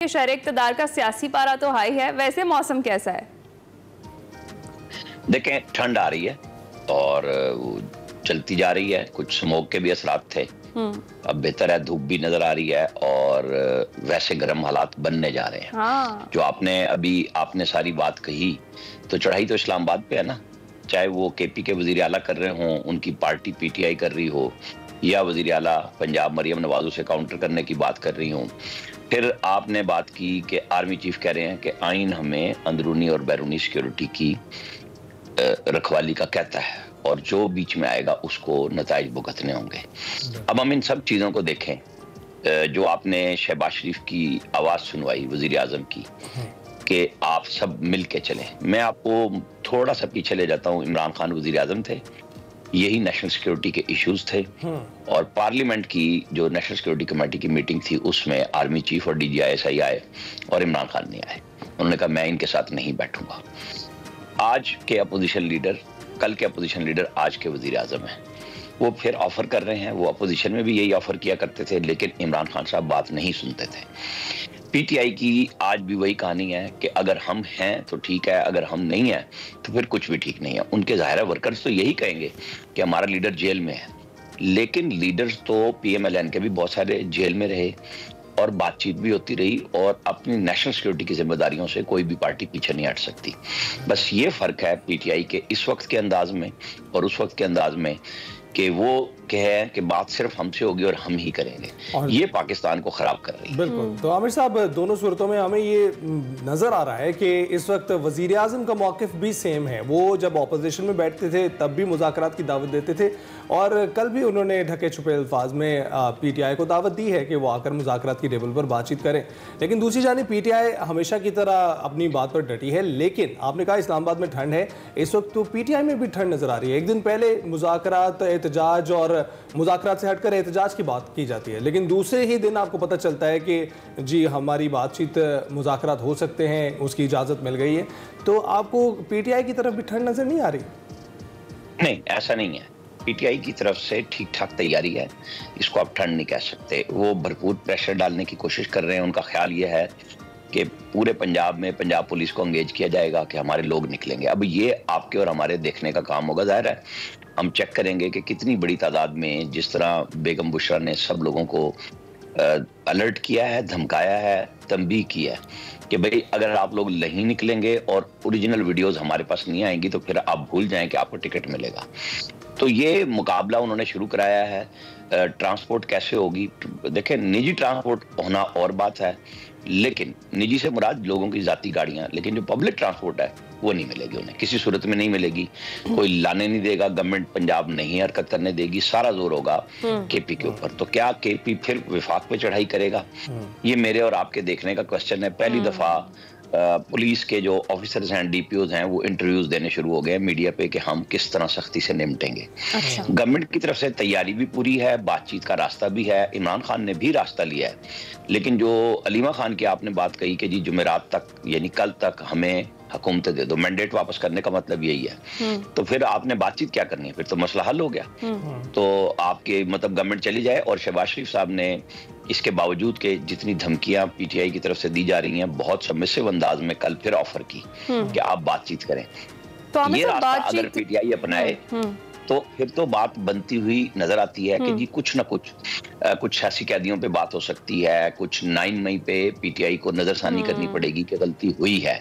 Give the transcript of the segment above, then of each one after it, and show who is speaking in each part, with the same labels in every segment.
Speaker 1: कि शहर इक़्तिदार का सियासी पारा तो हाई है, वैसे मौसम कैसा है?
Speaker 2: देखें, ठंड आ रही है और चलती जा रही है। कुछ स्मोक के भी असरात थे। अब बेहतर है, धूप भी नजर आ रही है और वैसे गर्म हालात बनने जा रहे हैं।
Speaker 1: हाँ।
Speaker 2: जो आपने सारी बात कही, तो चढ़ाई तो इस्लामाबाद पे है ना। चाहे वो केपी के वजीर आला कर रहे हों, उनकी पार्टी पीटीआई कर रही हो, या वजीर आला पंजाब मरियम नवाज उसे काउंटर करने की बात कर रही हूँ। फिर आपने बात की कि आर्मी चीफ कह रहे हैं कि आइन हमें अंदरूनी और बैरूनी सिक्योरिटी की रखवाली का कहता है और जो बीच में आएगा उसको नताइज भुगतने होंगे। अब हम इन सब चीज़ों को देखें। जो आपने शहबाज शरीफ की आवाज़ सुनवाई वजीर आजम की कि आप सब मिल के चलें, मैं आपको थोड़ा सा पीछे ले जाता हूँ। इमरान खान वजीर आजम थे, यही नेशनल सिक्योरिटी के इश्यूज थे और पार्लियामेंट की जो नेशनल सिक्योरिटी कमेटी की मीटिंग थी उसमें आर्मी चीफ और DGISI आए और इमरान खान नहीं आए। उन्होंने कहा मैं इनके साथ नहीं बैठूंगा। आज के अपोजिशन लीडर, कल के अपोजिशन लीडर आज के वजीर आजम हैं, वो फिर ऑफर कर रहे हैं। वो अपोजिशन में भी यही ऑफर किया करते थे, लेकिन इमरान खान साहब बात नहीं सुनते थे। पीटीआई की आज भी वही कहानी है कि अगर हम हैं तो ठीक है, अगर हम नहीं हैं तो फिर कुछ भी ठीक नहीं है। उनके ज़ाहिर वर्कर्स तो यही कहेंगे कि हमारा लीडर जेल में है, लेकिन लीडर्स तो PMLN के भी बहुत सारे जेल में रहे और बातचीत भी होती रही और अपनी नेशनल सिक्योरिटी की जिम्मेदारियों से कोई भी पार्टी पीछे नहीं हट सकती। बस ये फर्क है पीटीआई के इस वक्त के अंदाज में और उस वक्त के अंदाज में कि वो कहे कि बात सिर्फ हमसे होगी और हम ही करेंगे, और ये पाकिस्तान को खराब कर रही है।
Speaker 3: बिल्कुल। तो आमिर साहब, दोनों सूरतों में हमें ये नजर आ रहा है कि इस वक्त वजीर आजम का मौक़िफ़ भी सेम है। वो जब ऑपोजिशन में बैठते थे तब भी मुज़ाकरात की दावत देते थे और कल भी उन्होंने ढके छुपे अल्फाज में PTI को दावत दी है कि वो आकर मुज़ाकरात की टेबल पर बातचीत करें। लेकिन दूसरी जानिब PTI हमेशा की तरह अपनी बात पर डटी है। लेकिन आपने कहा इस्लामाबाद में ठंड है, इस वक्त तो PTI में भी ठंड नजर आ रही है। एक दिन पहले मुज़ाकरात, एहतजाज और मुज़ाकरात से हटकर एहतजाज की बात की जाती है, लेकिन दूसरे ही दिन आपको पता चलता है कि जी हमारी बातचीत, मुज़ाकरात हो सकते हैं, उसकी इजाज़त मिल गई है। तो आपको PTI की तरफ भी ठंड नज़र नहीं आ रही?
Speaker 2: नहीं, ऐसा नहीं है। PTI की तरफ से ठीक ठाक तैयारी है, इसको आप ठंड नहीं कह सकते। वो भरपूर प्रेशर डालने की कोशिश कर रहे हैं। उनका ख्याल ये है कि पूरे पंजाब में पंजाब पुलिस को एंगेज किया जाएगा कि हमारे लोग निकलेंगे। अब ये आपके और हमारे देखने का काम होगा। जाहिर है हम चेक करेंगे कि कितनी बड़ी तादाद में, जिस तरह बेगम बुशरा ने सब लोगों को अलर्ट किया है, धमकाया है, तंबीह की है कि भाई अगर आप लोग नहीं निकलेंगे और ओरिजिनल वीडियोस हमारे पास नहीं आएंगी तो फिर आप भूल जाएं कि आपको टिकट मिलेगा। तो ये मुकाबला उन्होंने शुरू कराया है। ट्रांसपोर्ट कैसे होगी? देखें, निजी ट्रांसपोर्ट होना और बात है, लेकिन निजी से मुराद लोगों की जाती गाड़ियां, लेकिन जो पब्लिक ट्रांसपोर्ट है वो नहीं मिलेगी, उन्हें किसी सूरत में नहीं मिलेगी। कोई लाने नहीं देगा, गवर्नमेंट पंजाब नहीं हरकत करने देगी, सारा जोर होगा केपी के ऊपर। तो क्या केपी फिर विफाक पे चढ़ाई करेगा? ये मेरे और आपके देखने का क्वेश्चन है। पहली दफा पुलिस के जो ऑफिसर्स हैं, DPOs हैं, वो इंटरव्यूज देने शुरू हो गए मीडिया पे कि हम किस तरह सख्ती से निपटेंगे।
Speaker 1: अच्छा।
Speaker 2: गवर्नमेंट की तरफ से तैयारी भी पूरी है, बातचीत का रास्ता भी है, इमरान खान ने भी रास्ता लिया है। लेकिन जो अलीमा खान की आपने बात कही कि जी जुमेरात तक यानी कल तक हमें हुकूमत दे दो, मैंडेट वापस करने का मतलब यही है। तो फिर आपने बातचीत क्या करनी है? फिर तो मसला हल हो गया। तो आपके मतलब गवर्नमेंट चली जाए। और शहबाज शरीफ साहब ने इसके बावजूद के जितनी धमकियां PTI की तरफ से दी जा रही हैं, बहुत सबमिसिव अंदाज में कल फिर ऑफर की कि आप बातचीत करें।
Speaker 1: तो
Speaker 2: ये रास्ता अगर PTI अपनाए तो फिर तो बात बनती हुई नजर आती है कि जी कुछ ना कुछ सियासी कैदियों पे बात हो सकती है। कुछ 9 मई पे PTI को नजरसानी करनी पड़ेगी कि गलती हुई है।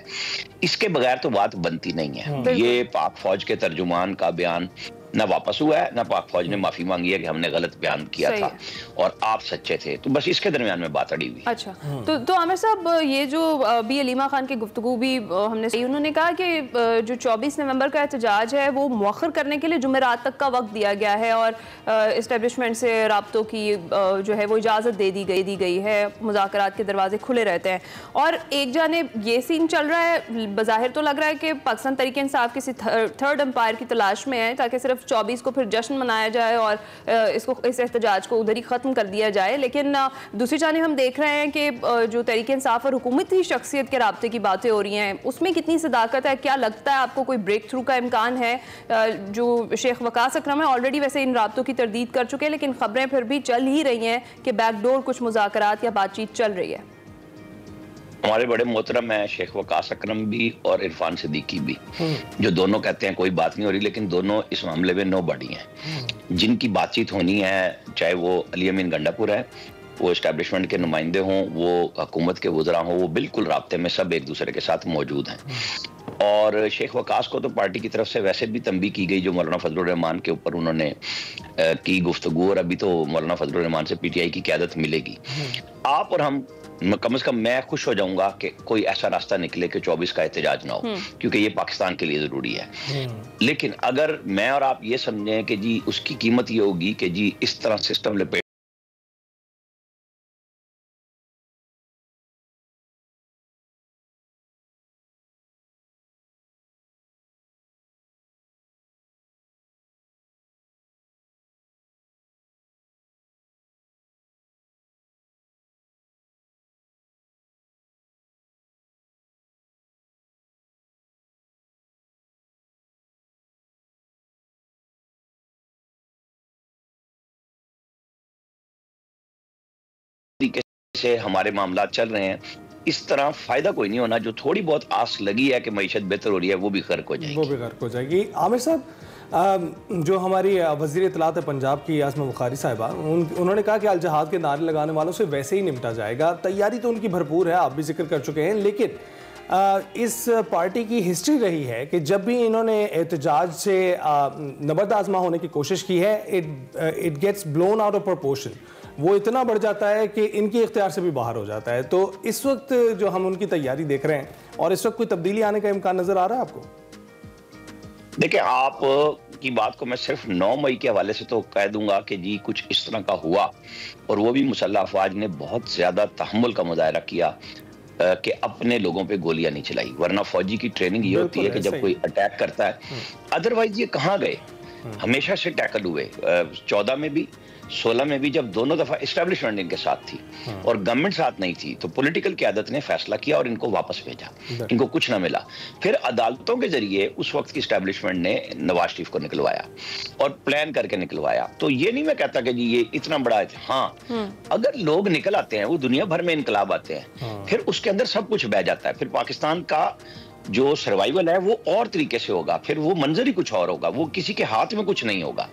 Speaker 2: इसके बगैर तो बात बनती नहीं है। ये पाक फौज के तर्जुमान का बयान ना वापस हुआ है, ना पाक फौज ने माफी मांगी है कि हमने गलत बयान किया था और आप सच्चे थे। तो बस इसके दरमियान में बात अड़ी हुई।
Speaker 1: अच्छा। तो आमिर साहब, ये जो भी अलीमा खान की गुफ्तगू भी हमने सही, उन्होंने कहा कि जो 24 नवंबर का एहतजाज है वो मौखर करने के लिए जुमेरात तक का वक्त दिया गया है और इस्टेब्लिशमेंट से राब्तों की जो है वो इजाज़त दे दी गई है, मुज़ाकरात के दरवाजे खुले रहते हैं। और एक जानिब ये सीन चल रहा है, बज़ाहिर तो लग रहा है कि पाकिस्तान तहरीक इंसाफ किसी थर्ड एम्पायर की तलाश में है ताकि सिर्फ 24 को फिर जश्न मनाया जाए और इस एहतजाज को उधर ही ख़त्म कर दिया जाए। लेकिन दूसरी जानिब हम देख रहे हैं कि जो तहरीक इंसाफ और हुकूमती शख्सियत के राब्ते की बातें हो रही हैं, उसमें कितनी सदाकत है? क्या लगता है आपको कोई ब्रेक थ्रू का इम्कान है? जो शेख वकास अकरम है ऑलरेडी वैसे इन राब्तों की तरदीद कर चुके हैं, लेकिन खबरें फिर भी चल ही रही हैं कि बैकडोर कुछ मुज़ाकरात या बातचीत चल रही है।
Speaker 2: हमारे बड़े मोहतरम हैं शेख वकास अकरम भी और इरफान सिद्दीकी भी, जो दोनों कहते हैं कोई बात नहीं हो रही, लेकिन दोनों इस मामले में नो बॉडी हैं। जिनकी बातचीत होनी है, चाहे वो अली अमीन गंडापुर है, वो एस्टैब्लिशमेंट के नुमाइंदे हों, वो हुकूमत के वज़रा हों, वो बिल्कुल राब्ते में सब एक दूसरे के साथ मौजूद हैं। और शेख वकास को तो पार्टी की तरफ से वैसे भी तंबीह की गई, जो मौलाना फजलुर रहमान के ऊपर उन्होंने की गुफ्तगू, और अभी तो मौलाना फजलुर रहमान से पीटीआई की क़यादत मिलेगी। आप और हम, कम से कम मैं खुश हो जाऊंगा कि कोई ऐसा रास्ता निकले कि 24 का एहतजाज ना हो, क्योंकि ये पाकिस्तान के लिए जरूरी है। लेकिन अगर मैं और आप ये समझें कि जी उसकी कीमत ये होगी कि जी इस तरह सिस्टम लपेट तरीके से हमारे मामला चल रहे हैं, इस तरह फायदा कोई नहीं होना। जो थोड़ी बहुत आस लगी है कि मईशत बेहतर हो रही है, वो भी गर्क हो जाएगी।
Speaker 3: वो भी गर्क हो जाएगी। आमिर साहब, जो हमारी वज़ीर इत्तलात पंजाब की आसमा बुखारी साहिबा, उन्होंने कहा कि अल जहाद के नारे लगाने वालों से वैसे ही निपटा जाएगा। तैयारी तो उनकी भरपूर है, आप भी जिक्र कर चुके हैं, लेकिन इस पार्टी की हिस्ट्री रही है कि जब भी इन्होंने एहतजाज से नबर्द आजमा होने की कोशिश की है, it gets blown out of proportion. वो इतना बढ़ जाता है कि इनके इख्तियार से भी बाहर हो जाता है। तो इस वक्त जो हम उनकी तैयारी देख रहे हैं, और इस वक्त कोई तब्दीली आने का इम्कान नजर आ रहा है आपको?
Speaker 2: देखिए, आप की बात को मैं सिर्फ 9 मई के हवाले से तो कह दूंगा कि जी कुछ इस तरह का हुआ, और वो भी मुसल्लह अफवाज ने बहुत ज्यादा तहम्मुल का मुजाहरा किया कि अपने लोगों पे गोलियां नहीं चलाई। वरना फौजी की ट्रेनिंग ये होती है कि जब कोई अटैक करता है, अदरवाइज ये कहाँ गए, हमेशा से टैकल हुए। 14 में भी, 16 में भी, जब दोनों दफा एस्टैब्लिशमेंट इनके साथ थी और गवर्नमेंट साथ नहीं थी, तो पॉलिटिकल क़यादत ने फैसला किया और इनको वापस भेजा। इनको कुछ ना मिला, फिर अदालतों के जरिए उस वक्त की एस्टैब्लिशमेंट ने नवाज शरीफ को निकलवाया और प्लान करके निकलवाया। तो ये नहीं मैं कहता कि जी ये इतना बड़ा है। हाँ, अगर लोग निकल आते हैं, वो दुनिया भर में इनकलाब आते हैं, फिर उसके अंदर सब कुछ बह जाता है। फिर पाकिस्तान का जो सर्वाइवल है वो और तरीके से होगा, फिर वो मंजर ही कुछ और होगा, वो किसी के हाथ में कुछ नहीं होगा।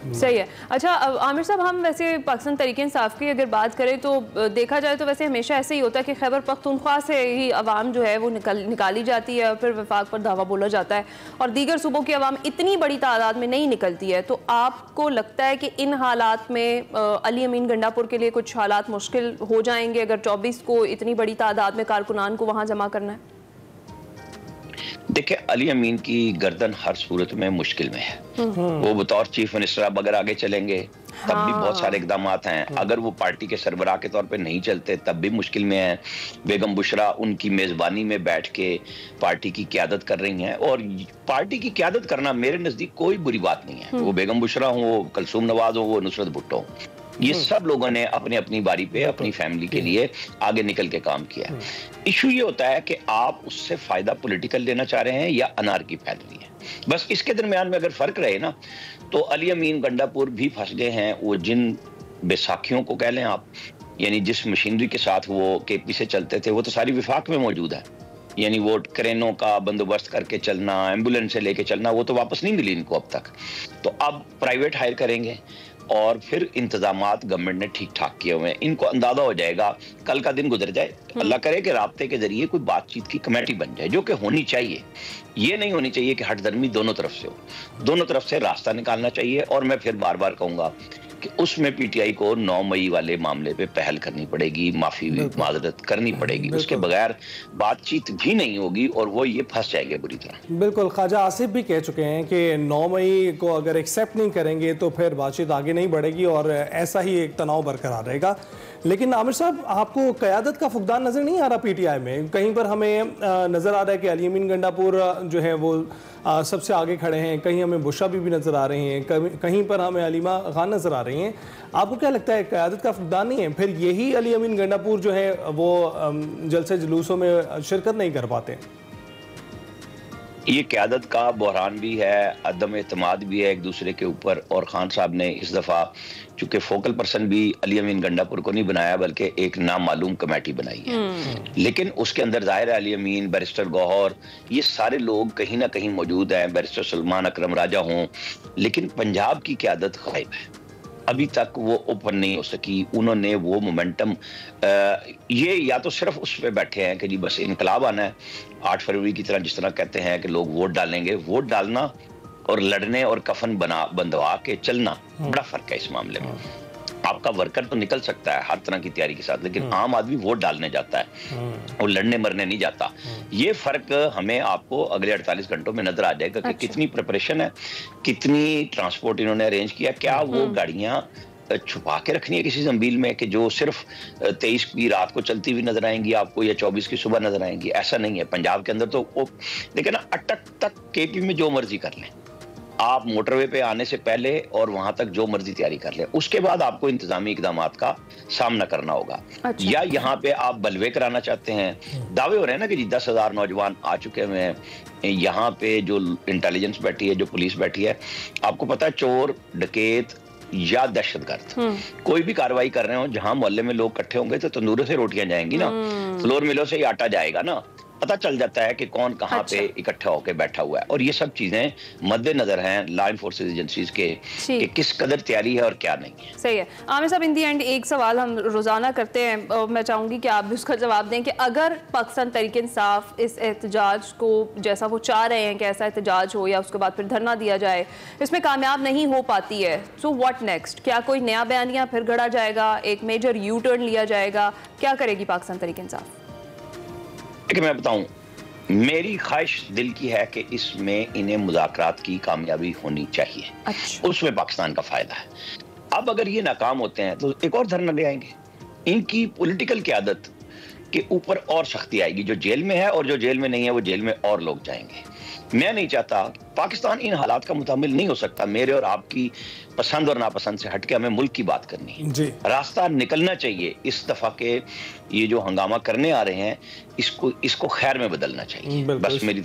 Speaker 1: सही है। अच्छा आमिर साहब, हम वैसे पाकिस्तान तहरीक इंसाफ की अगर बात करें तो देखा जाए तो वैसे हमेशा ऐसे ही होता है कि खैबर पख्तूनख्वा से ही अवाम जो है वो निकाली जाती है, और फिर वफाक पर दावा बोला जाता है, और दीगर सूबों की अवाम इतनी बड़ी तादाद में नहीं निकलती है। तो आपको लगता है कि इन हालात में अली अमीन गंडापुर के लिए कुछ हालात मुश्किल हो जाएंगे अगर 24 को इतनी बड़ी तादाद में कारकुनान को वहाँ जमा करना है?
Speaker 2: देखिए, अली अमीन की गर्दन हर सूरत में मुश्किल में है। वो बतौर चीफ मिनिस्टर अब अगर आगे चलेंगे तब भी बहुत सारे इकदाम हैं। अगर वो पार्टी के सरबराह के तौर पे नहीं चलते तब भी मुश्किल में है। बेगम बुशरा उनकी मेजबानी में बैठ के पार्टी की क़यादत कर रही हैं, और पार्टी की क़यादत करना मेरे नजदीक कोई बुरी बात नहीं है। वो बेगम बुशरा हो, वो कलसूम नवाज हो, वो नुसरत भुट्टो हो, ये सब लोगों ने अपने अपनी बारी पे अपनी फैमिली के लिए आगे निकल के काम किया। इशू ये होता है कि आप उससे फायदा पॉलिटिकल लेना चाह रहे हैं या अनारकी फैल रही है। बस इसके दरमियान में अगर फर्क रहे ना, तो अली अमीन गंडापुर भी फंस गए हैं। वो जिन बैसाखियों को कह लें आप, यानी जिस मशीनरी के साथ वो केपी से चलते थे, वो तो सारी विफाक में मौजूद है। यानी वो क्रेनों का बंदोबस्त करके चलना, एम्बुलेंस से लेके चलना, वो तो वापस नहीं मिली इनको अब तक। तो अब प्राइवेट हायर करेंगे, और फिर इंतजामात गवर्नमेंट ने ठीक ठाक किए हुए हैं। इनको अंदाजा हो जाएगा, कल का दिन गुजर जाए, अल्लाह करे कि राब्ते के जरिए कोई बातचीत की कमेटी बन जाए, जो कि होनी चाहिए। ये नहीं होनी चाहिए कि हठधर्मी दोनों तरफ से हो, दोनों तरफ से रास्ता निकालना चाहिए। और मैं फिर बार बार कहूंगा कि उसमें पीटीआई को 9 मई वाले मामले पे पहल करनी पड़ेगी, माफी माजरत करनी पड़ेगी। उसके बगैर बातचीत भी नहीं होगी और वो ये फंस जाएंगे बुरी तरह।
Speaker 3: बिल्कुल, ख्वाजा आसिफ भी कह चुके हैं कि 9 मई को अगर एक्सेप्ट नहीं करेंगे तो फिर बातचीत आगे नहीं बढ़ेगी और ऐसा ही एक तनाव बरकरार रहेगा। लेकिन आमिर साहब, आपको क़यादत का फुकदान नज़र नहीं आ रहा पीटीआई में? कहीं पर हमें नज़र आ रहा है कि अली अमीन गंडापुर जो है वो सबसे आगे खड़े हैं, कहीं हमें बुशरा भी नज़र आ रही हैं, कहीं पर हमें अलीमा खान नज़र आ रही हैं। आपको क्या लगता है, क़यादत का फुकदान नहीं है? फिर यही अली अमीन गंडापुर जो है वो जलसे जुलूसों में शिरकत नहीं कर पाते?
Speaker 2: ये क़यादत का बहरान भी है, अदम एतमाद भी है एक दूसरे के ऊपर। और खान साहब ने इस दफ़ा चूंकि फोकल पर्सन भी अली अमीन गंडापुर को नहीं बनाया बल्कि एक नामालूम कमेटी बनाई है, लेकिन उसके अंदर ज़ाहिर है अली अमीन, बैरिस्टर गौहर, ये सारे लोग कहीं ना कहीं मौजूद हैं, बैरिस्टर सलमान अकरम राजा हों, लेकिन पंजाब की क़यादत गायब है। अभी तक वो ओपन नहीं हो सकी। उन्होंने वो मोमेंटम ये या तो सिर्फ उस पे बैठे हैं कि जी बस इनकलाब आना है 8 फरवरी की तरह, जिस तरह कहते हैं कि लोग वोट डालेंगे। वोट डालना और लड़ने और कफन बंधवा के चलना बड़ा फर्क है इस मामले में। आपका वर्कर तो निकल सकता है हर तरह की तैयारी के साथ, लेकिन आम आदमी वोट डालने जाता है और लड़ने मरने नहीं जाता। ये फर्क हमें आपको अगले 48 घंटों में नजर आ जाएगा कि कितनी प्रिपरेशन है, कितनी ट्रांसपोर्ट इन्होंने अरेंज किया, क्या वो गाड़ियां छुपा के रखनी है किसी जंबील में कि जो सिर्फ 23 की रात को चलती हुई नजर आएंगी आपको या 24 की सुबह नजर आएंगी। ऐसा नहीं है पंजाब के अंदर तो वो, लेकिन अटक तक केपी में जो मर्जी कर लें आप, मोटरवे पे आने से पहले और वहां तक जो मर्जी तैयारी कर लें, उसके बाद आपको इंतजामी इकदामात का सामना करना होगा। अच्छा। या यहाँ पे आप बलवे कराना चाहते हैं, दावे हो रहे हैं ना कि जी 10,000 नौजवान आ चुके हुए हैं, यहाँ पे जो इंटेलिजेंस बैठी है, जो पुलिस बैठी है, आपको पता है चोर डकैत या दहशतगर्द कोई भी कार्रवाई कर रहे हो, जहां मोहल्ले में लोग इकट्ठे होंगे तो तंदूरों से रोटियां जाएंगी ना, फ्लोर मिलों से ही आटा जाएगा ना, पता चल जाता है कि कौन कहाँ पे इकट्ठा होकर बैठा हुआ है। और ये सब चीजें मद्देनजर हैं लॉ एनफोर्सेस एजेंसीज के कि किस कदर तैयारी है और क्या नहीं है।
Speaker 1: सही है। आमिर साहब, इन दी एंड एक सवाल हम रोजाना करते हैं, मैं चाहूंगी कि आप भी उसका जवाब दें कि अगर पाकिस्तान तहरीक इंसाफ इस एहतजाज को जैसा वो चाह रहे हैं कि ऐसा एहतजाज हो या उसके बाद फिर धरना दिया जाए, इसमें कामयाब नहीं हो पाती है, सो व्हाट नेक्स्ट? क्या कोई नया बयानिया फिर गढ़ा जाएगा, एक मेजर यू टर्न लिया जाएगा? क्या करेगी पाकिस्तान तहरीक इंसाफ?
Speaker 2: देखिए मैं बताऊं, मेरी ख्वाहिश दिल की है कि इसमें इन्हें मुज़ाकरात की कामयाबी होनी चाहिए। अच्छा। उसमें पाकिस्तान का फायदा है। अब अगर ये नाकाम होते हैं तो एक और धरना ले आएंगे, इनकी पॉलिटिकल क़यादत के ऊपर और सख्ती आएगी। जो जेल में है और जो जेल में नहीं है वो जेल में और लोग जाएंगे। मैं नहीं चाहता, पाकिस्तान इन हालात का मुतामिल नहीं हो सकता। मेरे और आपकी पसंद और नापसंद से हटके हमें मुल्क की बात करनी है, रास्ता निकलना चाहिए। इस दफा के ये जो हंगामा करने आ रहे हैं इसको खैर में बदलना चाहिए, बस मेरी